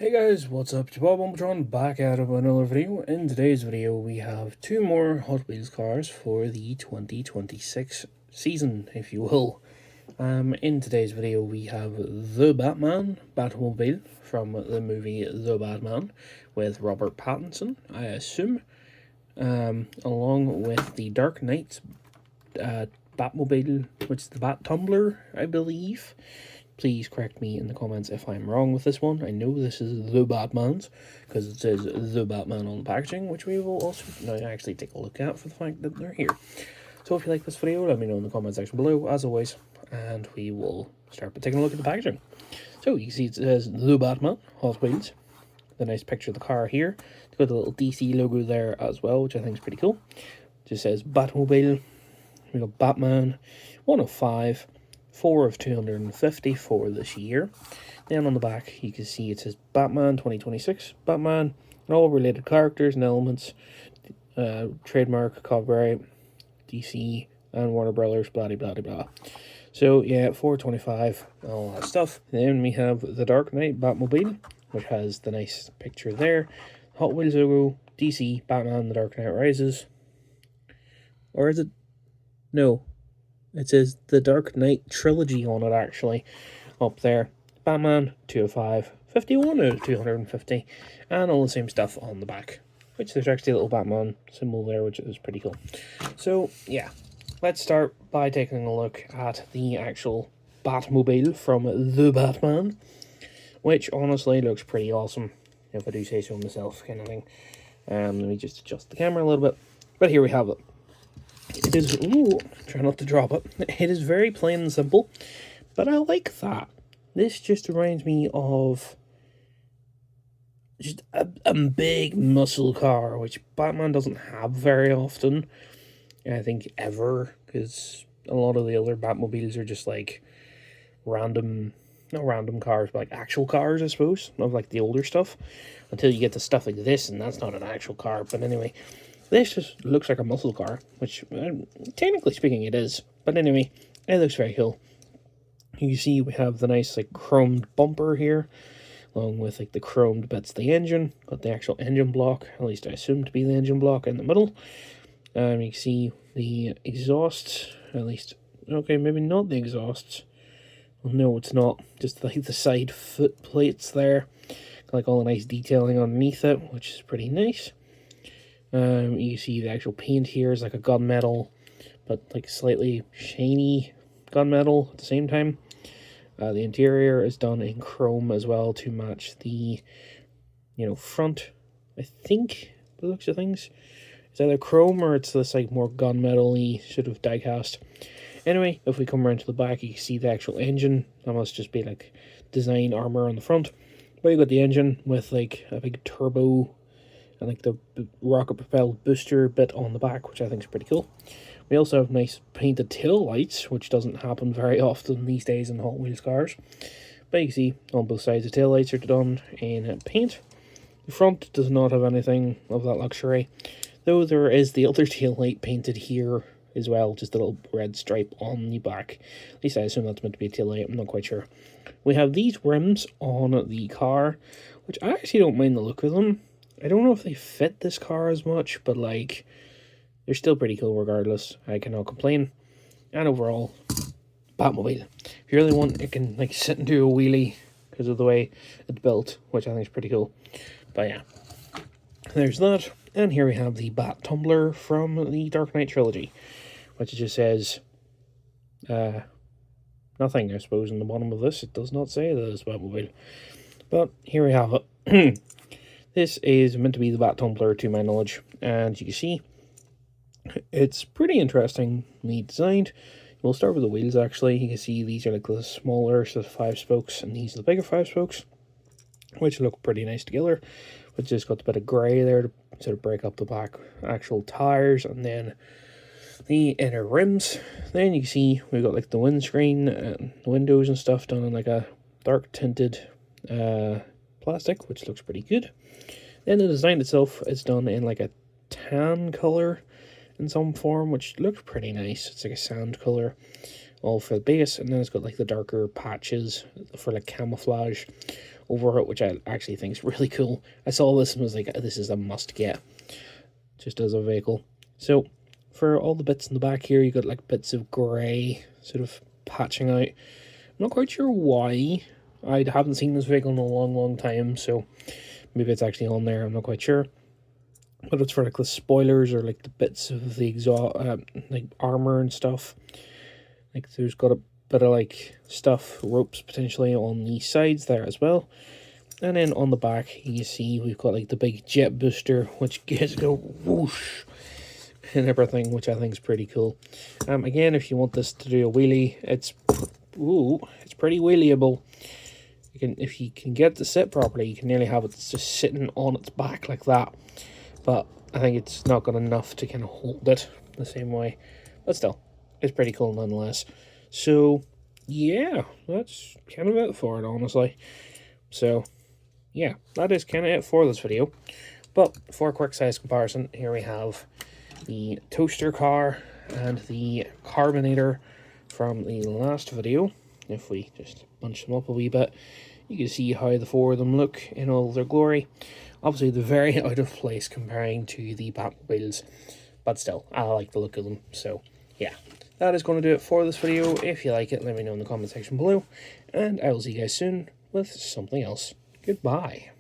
Hey guys, what's up? It's Bob Bumbletron back at it with another video. In today's video, we have two more Hot Wheels cars for the 2026 season, if you will. In today's video, we have the Batmobile from the movie The Batman with Robert Pattinson, I assume, along with the Dark Knight Batmobile, which is the Bat Tumbler, I believe. Please correct me in the comments if I'm wrong with this one. I know this is the Batman's because it says the Batman on the packaging, which we will also now actually take a look at for the fact that they're here. So if you like this video, let me know in the comment section below, as always, and we will start by taking a look at the packaging. So you can see it says the Batman, Hot Wheels. The nice picture of the car here. It's got the little DC logo there as well, which I think is pretty cool. It just says Batmobile. We got Batman, 1 of 5. 4 of 250 for this year. Then on the back you can see it says Batman 2026, Batman, and all related characters and elements, trademark, copyright, DC, and Warner Brothers, blah blah blah blah. So yeah, 425, all that stuff. Then we have the Dark Knight Batmobile, which has the nice picture there. Hot Wheels logo, DC, Batman, The Dark Knight Rises. Or is it? No. It says the Dark Knight Trilogy on it, actually, up there. Batman, 2 of 5, 51 out of 250, and all the same stuff on the back. Which there's actually a little Batman symbol there, which is pretty cool. So, yeah, let's start by taking a look at the actual Batmobile from The Batman, which honestly looks pretty awesome, if I do say so myself, kind of thing. Let me just adjust the camera a little bit. But here we have it. It is, ooh, try not to drop it. It is very plain and simple, but I like that. This just reminds me of just a big muscle car, which Batman doesn't have very often, I think ever, because a lot of the other Batmobiles are just like random, not random cars, but like actual cars, I suppose, of like the older stuff, until you get to stuff like this, and that's not an actual car, but anyway. This just looks like a muscle car, which, technically speaking, it is. But anyway, it looks very cool. You see we have the nice, like, chromed bumper here, along with, like, the chromed bits of the engine. Got the actual engine block, at least I assume to be the engine block in the middle. You can see the exhausts, at least, okay, maybe not the exhausts. Well, no, it's not. Just, like, the side foot plates there. Got, like, all the nice detailing underneath it, which is pretty nice. You see the actual paint here is like a gunmetal, but like slightly shiny gunmetal at the same time. The interior is done in chrome as well to match the, front, I think, the looks of things. It's either chrome or it's this like more gunmetal-y sort of die-cast. Anyway, if we come around to the back, you can see the actual engine. That must just be like design armor on the front. But you got the engine with like a big turbo and like the rocket propelled booster bit on the back, which I think is pretty cool. We also have nice painted tail lights, which doesn't happen very often these days in Hot Wheels cars. But you can see on both sides the tail lights are done in paint. The front does not have anything of that luxury, though there is the other tail light painted here as well, just a little red stripe on the back. At least I assume that's meant to be a tail light, I'm not quite sure. We have these rims on the car, which I actually don't mind the look of them. I don't know if they fit this car as much, but like, they're still pretty cool regardless. I cannot complain. And overall, Batmobile. If you really want, it can like sit and do a wheelie because of the way it's built, which I think is pretty cool. But yeah, there's that. And here we have the Bat Tumbler from the Dark Knight Trilogy, which just says, nothing, I suppose, in the bottom of this. It does not say that it's Batmobile. But here we have it. This is meant to be the Bat Tumbler, to my knowledge, and you can see it's pretty interestingly designed. We'll start with the wheels, actually. You can see these are like the smaller sort of 5 spokes, and these are the bigger 5 spokes, which look pretty nice together. But just got a bit of grey there to sort of break up the back actual tires, and then the inner rims. Then you can see we've got like the windscreen and the windows and stuff done in like a dark tinted plastic, which looks pretty good. Then the design itself is done in like a tan color in some form, which looks pretty nice. It's like a sand color, all for the base, and then it's got like the darker patches for like camouflage over it, which I actually think is really cool. I saw this and was like, this is a must get, just as a vehicle. So for all the bits in the back here, you got like bits of grey sort of patching out. I'm not quite sure why. I haven't seen this vehicle in a long time, so maybe it's actually on there, I'm not quite sure. But it's for like the spoilers or like the bits of the exhaust, like armor and stuff. Like there's got a bit of like stuff, ropes potentially on the sides there as well. And then on the back, you see we've got like the big jet booster, which gets go whoosh and everything, which I think is pretty cool. Again, if you want this to do a wheelie, it's pretty wheelieable. You can, if you can get it to sit properly, you can nearly have it just sitting on its back like that. But I think it's not got enough to kind of hold it the same way. But still, it's pretty cool nonetheless. So yeah, that's kind of it for it, honestly. So yeah, that is kind of it for this video. But for a quick size comparison, here we have the toaster car and the carbonator from the last video. If we just bunch them up a wee bit, you can see how the four of them look in all their glory. Obviously, they're very out of place comparing to the Batmobiles, but still, I like the look of them. So yeah, that is going to do it for this video. If you like it, let me know in the comment section below, and I will see you guys soon with something else. Goodbye.